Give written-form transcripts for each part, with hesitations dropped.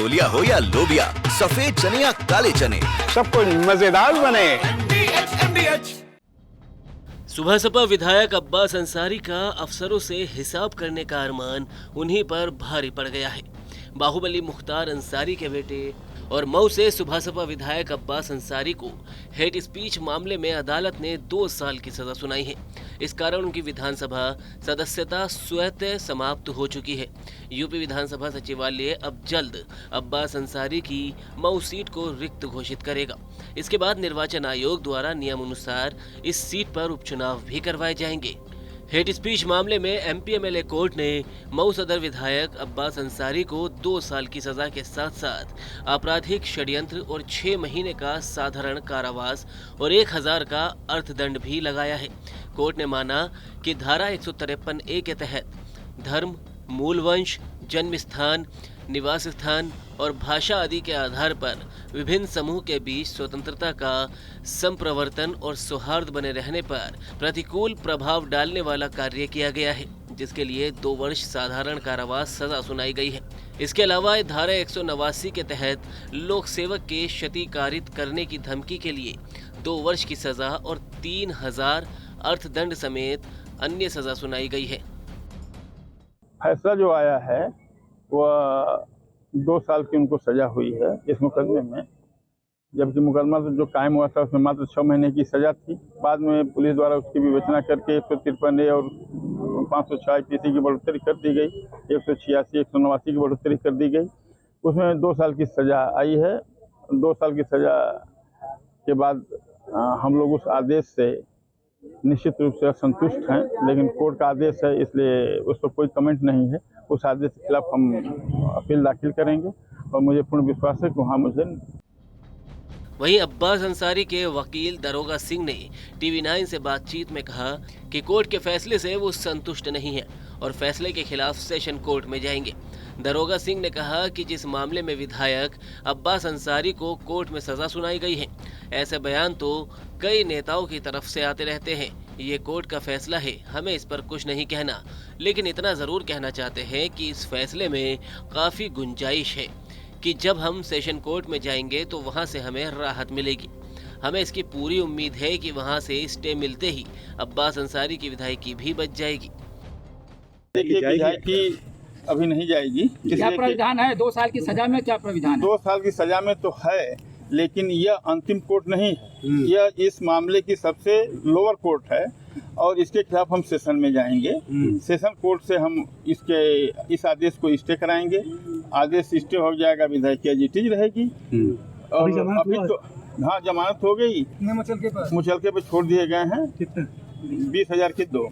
छोलिया हो या लोबिया, सफेद चने या काले चने, सब कुछ मजेदार बने। सुबह सपा विधायक अब्बास अंसारी का अफसरों से हिसाब करने का अरमान उन्हीं पर भारी पड़ गया है। बाहुबली मुख्तार अंसारी के बेटे और मऊ से सुबह सपा विधायक अब्बास अंसारी को हेट स्पीच मामले में अदालत ने 2 साल की सजा सुनाई है। इस कारण उनकी विधानसभा सदस्यता स्वतः समाप्त हो चुकी है। यूपी विधानसभा सचिवालय अब जल्द अब्बास अंसारी की मऊ सीट को रिक्त घोषित करेगा। इसके बाद निर्वाचन आयोग द्वारा नियमानुसार इस सीट पर उपचुनाव भी करवाए जाएंगे। हेट स्पीच मामले में एमपीएमएलए कोर्ट ने मऊ सदर विधायक अब्बास अंसारी को 2 साल की सजा के साथ साथ आपराधिक षड्यंत्र और 6 महीने का साधारण कारावास और 1000 का अर्थदंड भी लगाया है। कोर्ट ने माना कि धारा 153A के तहत धर्म, मूल वंश, जन्म स्थान, निवास स्थान और भाषा आदि के आधार पर विभिन्न समूह के बीच स्वतंत्रता का संप्रवर्तन और सौहार्द बने रहने पर प्रतिकूल प्रभाव डालने वाला कार्य किया गया है, जिसके लिए 2 वर्ष साधारण कारावास सजा सुनाई गई है। इसके अलावा धारा 189 के तहत लोक सेवक के क्षतिकारित करने की धमकी के लिए 2 वर्ष की सजा और 3000 अर्थदंड समेत अन्य सजा सुनाई गई है। फैसला जो आया है वह 2 साल की उनको सजा हुई है इस मुकदमे में, जबकि मुकदमा जो कायम हुआ था उसमें मात्र 6 महीने की सजा थी। बाद में पुलिस द्वारा उसकी विवेचना करके 153A और 506 IPC की बढ़ोतरी कर दी गई, 186, 189 की बढ़ोतरी कर दी गई। उसमें 2 साल की सजा आई है। 2 साल की सजा के बाद हम लोग उस आदेश से निश्चित रूप से असंतुष्ट हैं, लेकिन कोर्ट का आदेश है इसलिए उस पर कोई कमेंट नहीं है। उस आदेश के खिलाफ हम अपील दाखिल करेंगे और मुझे पूर्ण विश्वास है कि वहाँ मुझे। वहीं अब्बास अंसारी के वकील दरोगा सिंह ने TV9 से बातचीत में कहा कि कोर्ट के फैसले से वो संतुष्ट नहीं है और फैसले के खिलाफ सेशन कोर्ट में जाएंगे। दरोगा सिंह ने कहा कि जिस मामले में विधायक अब्बास अंसारी को कोर्ट में सजा सुनाई गई है, ऐसे बयान तो कई नेताओं की तरफ से आते रहते हैं। ये कोर्ट का फैसला है, हमें इस पर कुछ नहीं कहना, लेकिन इतना जरूर कहना चाहते हैं कि इस फैसले में काफी गुंजाइश है कि जब हम सेशन कोर्ट में जाएंगे तो वहां से हमें राहत मिलेगी। हमें इसकी पूरी उम्मीद है कि वहां से स्टे मिलते ही अब्बास अंसारी की विधायकी भी बच जाएगी। देखिए, विधायकी अभी नहीं जाएगी। क्या प्राविधान है 2 साल की सजा में? क्या प्राविधान है? 2 साल की सजा में तो है, लेकिन यह अंतिम कोर्ट नहीं है। यह इस मामले की सबसे लोअर कोर्ट है और इसके खिलाफ हम सेशन में जाएंगे। सेशन कोर्ट से हम इस आदेश को स्टे कराएंगे। आदेश स्टे हो जाएगा, विधायकी एजिटीज रहेगी। और अभी तो हाँ, जमानत हो गई, मुचलके पे छोड़ दिए गए हैं। 20,000 की 2।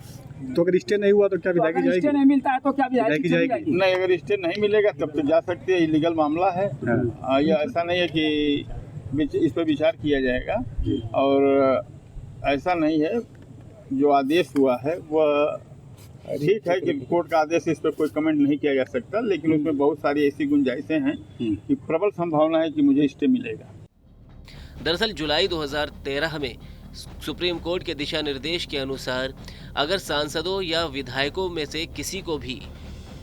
तो अगर स्टे नहीं हुआ तो क्या विधायकी जाएगी? स्टे नहीं मिलता है तो क्या विधायकी जाएगी? नहीं, अगर स्टे नहीं मिलेगा तब तो जा सकते हैं। इलीगल मामला है। यह ऐसा नहीं है कि इस पर विचार किया जाएगा। और ऐसा नहीं है, जो आदेश हुआ है वह ठीक है कि कोर्ट का आदेश, इस पर कोई कमेंट नहीं किया जा सकता, लेकिन उसमें बहुत सारी ऐसी गुंजाइशें हैं कि प्रबल संभावना है कि मुझे स्टे मिलेगा। दरअसल जुलाई 2013 में सुप्रीम कोर्ट के दिशा निर्देश के अनुसार अगर सांसदों या विधायकों में से किसी को भी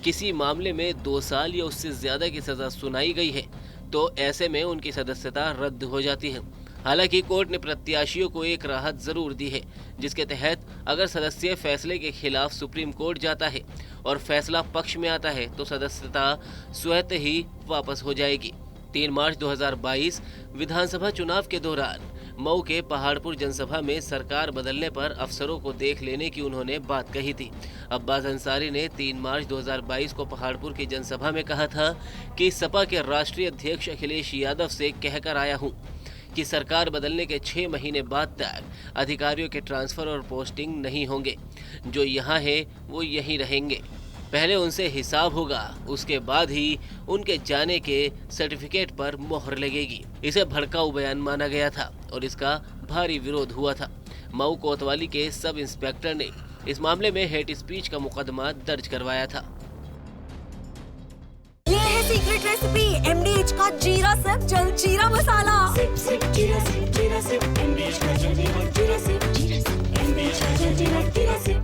किसी मामले में 2 साल या उससे ज्यादा की सजा सुनाई गई है तो ऐसे में उनकी सदस्यता रद्द हो जाती है। हालांकि कोर्ट ने प्रत्याशियों को एक राहत जरूर दी है, जिसके तहत अगर सदस्य फैसले के खिलाफ सुप्रीम कोर्ट जाता है और फैसला पक्ष में आता है तो सदस्यता स्वतः ही वापस हो जाएगी। 3 मार्च 2022 विधानसभा चुनाव के दौरान मऊ के पहाड़पुर जनसभा में सरकार बदलने पर अफसरों को देख लेने की उन्होंने बात कही थी। अब्बास अंसारी ने 3 मार्च 2022 को पहाड़पुर की जनसभा में कहा था कि सपा के राष्ट्रीय अध्यक्ष अखिलेश यादव से कहकर आया हूं कि सरकार बदलने के 6 महीने बाद तक अधिकारियों के ट्रांसफर और पोस्टिंग नहीं होंगे। जो यहाँ है वो यहीं रहेंगे। पहले उनसे हिसाब होगा, उसके बाद ही उनके जाने के सर्टिफिकेट पर मोहर लगेगी। इसे भड़काऊ बयान माना गया था और इसका भारी विरोध हुआ था। मऊ कोतवाली के सब इंस्पेक्टर ने इस मामले में हेट स्पीच का मुकदमा दर्ज करवाया था। ये है सीक्रेट रेसिपी MDH का जीरा सिर्फ जल जीरा मसाला। सिप जीरा सिप MDH का जल जीरा